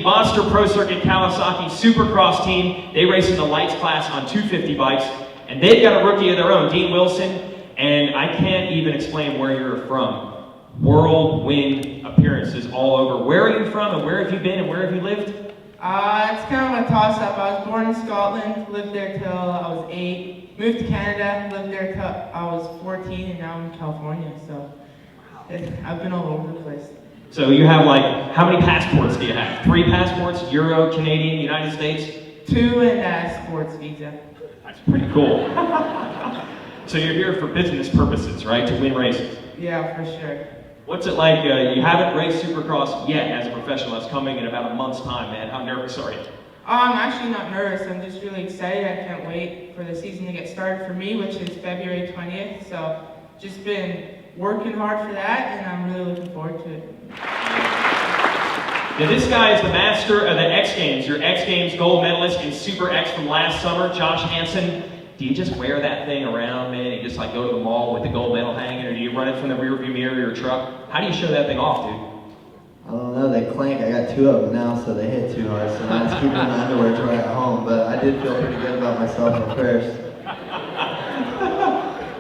Monster Pro Circuit Kawasaki Supercross team. They race in the lights class on 250 bikes, and they've got a rookie of their own, Dean Wilson, and I can't even explain where you're from. Whirlwind appearances all over. Where are you from, and where have you been, and where have you lived? It's kind of a toss-up. I was born in Scotland, lived there till I was 8, moved to Canada, lived there till I was 14, and now I'm in California, so I've been all over the place. So you have like, how many passports do you have? 3 passports, Euro, Canadian, United States? 2 and sports visa. That's pretty cool. So you're here for business purposes, right? To win races? Yeah, for sure. What's it like, you haven't raced Supercross yet as a professional. That's coming in about a month's time, man. How nervous are you? I'm actually not nervous. I'm just really excited. I can't wait for the season to get started for me, which is February 20th. So just been working hard for that, and I'm really looking forward to it. Now this guy is the master of the X Games, your X Games gold medalist in Super X from last summer, Josh Hansen. Do you just wear that thing around, man? You just like go to the mall with the gold medal hanging, or do you run it from the rear view mirror of your truck? How do you show that thing off, dude? I don't know, they clank. I got 2 of them now, so they hit too hard, so I just keep them in my underwear till I get home, but I did feel pretty good about myself at first.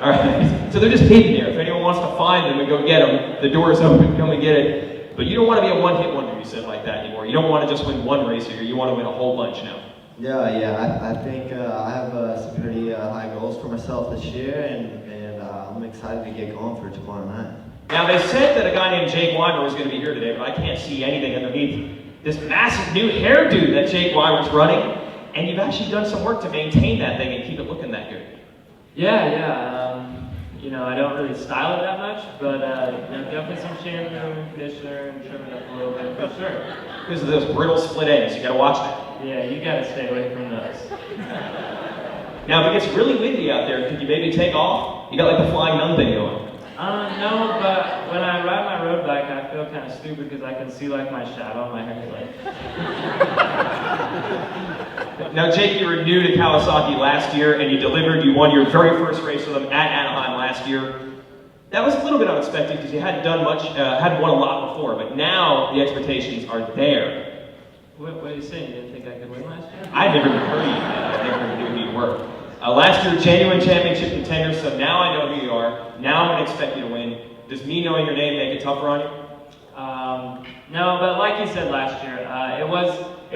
All right, so they're just hidden there. If anyone wants to find them and go get them, the door is open, come and get it. But you don't want to be a one-hit wonder, you said, like that anymore. You don't want to just win one race here, you want to win a whole bunch now. Yeah, I think I have some pretty high goals for myself this year, and I'm excited to get going for tomorrow night. Now they said that a guy named Jake Weimer was going to be here today, but I can't see anything underneath this massive new hairdo that Jake Weimer's running, and you've actually done some work to maintain that thing and keep it looking that good. Yeah. You know, I don't really style it that much, but you know, definitely some shampoo and conditioner and trim it up a little bit for sure. Because of those brittle split ends, you got to watch that. Yeah, you got to stay away from those. Now, if it gets really windy out there, could you maybe take off? You got like the flying nun thing going. No, but when I ride my road bike, I feel kind of stupid because I can see like my shadow on my headlight. Now, Jake, you were new to Kawasaki last year, and you won your very first race with them at Anaheim last year. That was a little bit unexpected because you hadn't done much, hadn't won a lot before, but now the expectations are there. What are you saying? You didn't think I could win last year? I never even heard of you, man. I never even knew who you were. Last year, genuine championship contender, so now I know who you are. Now I'm going to expect you to win. Does me knowing your name make it tougher on you? No, but like you said last year, it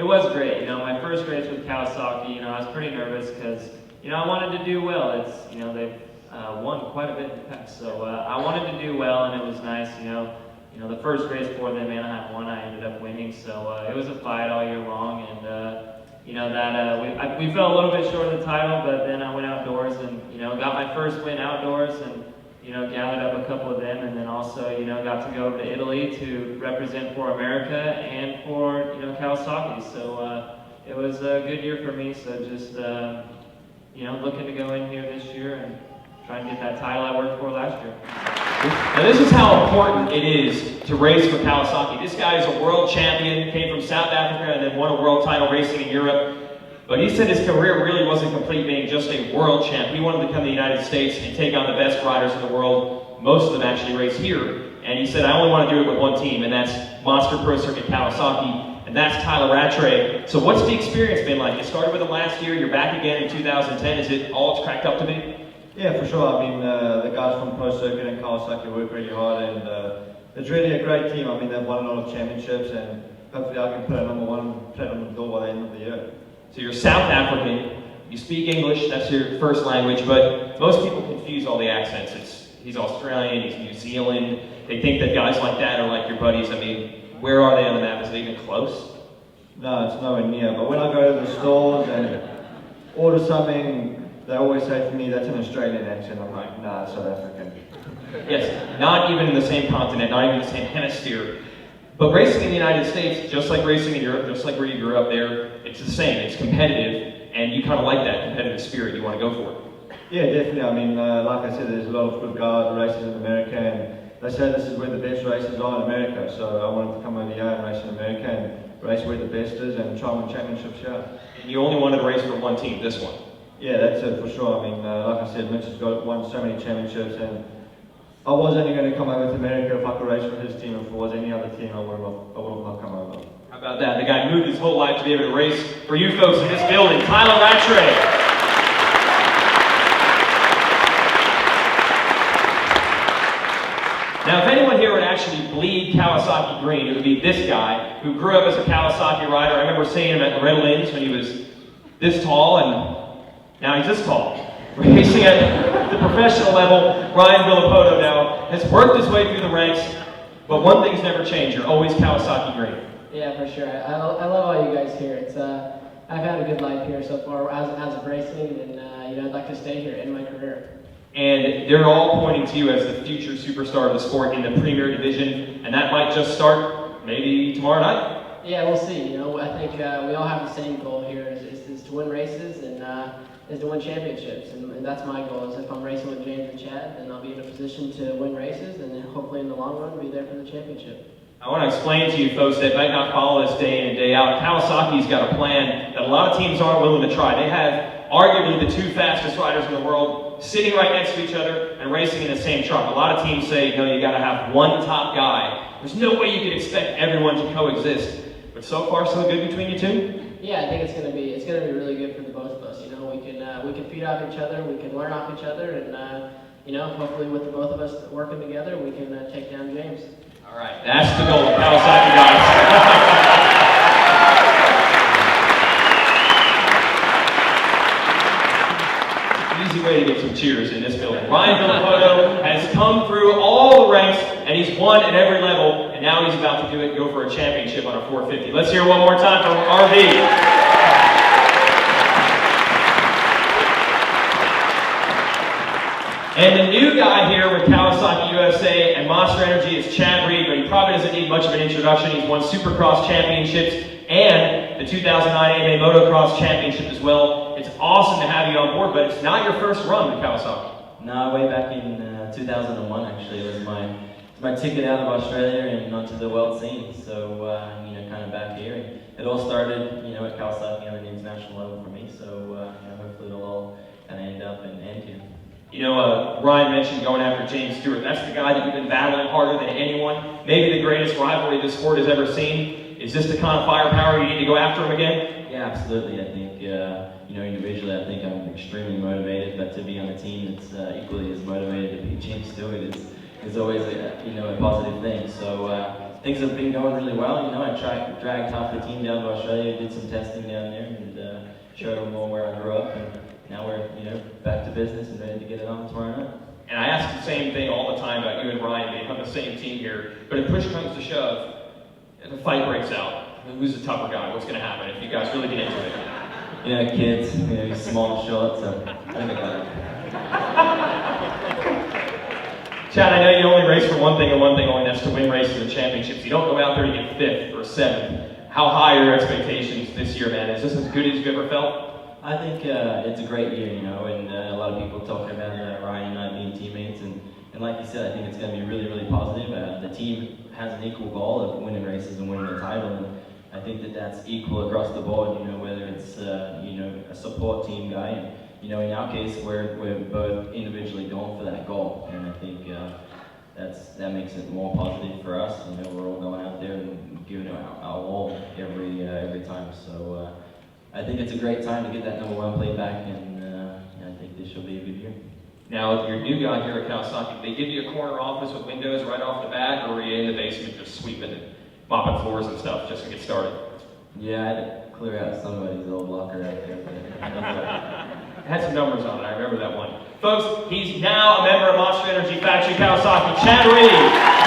was great. You know, my first race with Kawasaki, you know, I was pretty nervous because, you know, I wanted to do well. It's, you know, they've won quite a bit in the past, so I wanted to do well, and it was nice, you know, the first race for them, Anaheim won, I ended up winning, so it was a fight all year long, and you know, that we fell a little bit short of the title, but then I went outdoors and, you know, got my first win outdoors and, you know, gathered up a couple of them, and then also, you know, got to go over to Italy to represent for America and for, you know, Kawasaki. So it was a good year for me. So just, you know, looking to go in here this year and try and get that title I worked for last year. Now this is how important it is to race for Kawasaki. This guy is a world champion, came from South Africa and then won a world title racing in Europe. But he said his career really wasn't complete being just a world champ. He wanted to come to the United States and take on the best riders in the world. Most of them actually race here. And he said, I only want to do it with one team, and that's Monster Pro Circuit Kawasaki, and that's Tyla Rattray. So what's the experience been like? You started with them last year, you're back again in 2010. Is it all it's cracked up to be? Yeah, for sure. I mean, the guys from Pro Circuit and Kawasaki work really hard, and it's really a great team. I mean, they've won a lot of championships, and hopefully I can put a #1 plate on the door by the end of the year. So you're South African, you speak English, that's your first language, but most people confuse all the accents. He's Australian, he's New Zealand. They think that guys like that are like your buddies. I mean, where are they on the map? Is it even close? No, it's nowhere near. But when I go to the stores and order something, they always say to me, that's an Australian accent. I'm like, nah, it's South African. Yes, not even in the same continent, not even the same hemisphere. But racing in the United States, just like racing in Europe, just like where you grew up there, it's the same. It's competitive, and you kind of like that competitive spirit. You want to go for it. Yeah, definitely. I mean, like I said, there's a lot of good guys races in America, and they say this is where the best races are in America. So I wanted to come over here and race in America and race where the best is and try and win championships here. And you only wanted to race for one team, this one. Yeah, that's it for sure. I mean, like I said, Mitch has won so many championships, and I was only going to come over to America if I could race for his team. If it was any other team, I would have not come over. How about that? The guy moved his whole life to be able to race for you folks in this building. Tyla Rattray. Now, if anyone here would actually bleed Kawasaki green, it would be this guy who grew up as a Kawasaki rider. I remember seeing him at the Red Links when he was this tall, and now he's this tall. Racing at the professional level, Ryan Villopoto now has worked his way through the ranks, but one thing's never changed. You're always Kawasaki green. Yeah, for sure. I love all you guys here. It's I've had a good life here so far as of racing, and I'd like to stay here in my career. And they're all pointing to you as the future superstar of the sport in the Premier Division, and that might just start maybe tomorrow night. Yeah, we'll see. I think we all have the same goal here: is to win races and is to win championships, and that's my goal. Is if I'm racing with James and Chad, then I'll be in a position to win races, and then hopefully in the long run be there for the championship. I want to explain to you folks that might not follow us day in and day out. Kawasaki's got a plan that a lot of teams aren't willing to try. They have arguably the two fastest riders in the world sitting right next to each other and racing in the same truck. A lot of teams say, you got to have one top guy. There's no way you can expect everyone to coexist. But so far, so good between you two? Yeah, I think it's gonna be really good for the both of us. We can feed off each other, we can learn off each other, and hopefully with the both of us working together, we can take down James. All right, that's the goal, Kawasaki guys. Easy way to get some cheers in this building. Ryan Villopoto has come through all the ranks, and he's won at every level, and now he's about to do it, go for a championship on a 450. Let's hear one more time from RV. And the new guy here with Kawasaki USA and Monster Energy is Chad Reed, but he probably doesn't need much of an introduction. He's won Supercross championships and the 2009 AMA Motocross championship as well. It's awesome to have you on board, but it's not your first run with Kawasaki. No, way back in 2001 actually. It was my ticket out of Australia and onto the world scene. So, kind of back here. And it all started, at Kawasaki on an international level for me. So, hopefully it'll all kind of end up and end here. Ryan mentioned going after James Stewart. That's the guy that you've been battling harder than anyone. Maybe the greatest rivalry the sport has ever seen. Is this the kind of firepower you need to go after him again? Yeah, absolutely. I think, individually, I think I'm extremely motivated, but to be on a team that's equally as motivated to beat James Stewart is always a positive thing. So things have been going really well. I dragged half the team down to Australia, did some testing down there, and showed them all where I grew up. And now we're back to business and ready to get it on tomorrow night. And I ask the same thing all the time about you and Ryan being on the same team here. But if push comes to shove, and the fight breaks out, who's the tougher guy? What's going to happen if you guys really get into it? Kids, small short, so I think I got it. Chad, I know you only race for one thing and one thing only, that's to win races and championships. You don't go out there to get 5th or 7th. How high are your expectations this year, man? Is this as good as you've ever felt? I think it's a great year, and a lot of people talking about Ryan and I being teammates, and like you said, I think it's going to be really, really positive. The team has an equal goal of winning races and winning the title, and I think that's equal across the board, whether it's a support team guy, and in our case, we're both individually going for that goal, and I think that makes it more positive for us. We're all going out there and giving our all every time, so I think it's a great time to get that #1 plate back, and I think this will be a good year. Now, if you're a new guy here at Kawasaki, they give you a corner office with windows right off the bat, or were you in the basement just sweeping and mopping floors and stuff just to get started? Yeah, I had to clear out somebody's old locker out there. It had some numbers on it, I remember that one. Folks, he's now a member of Monster Energy Factory Kawasaki, Chad Reed.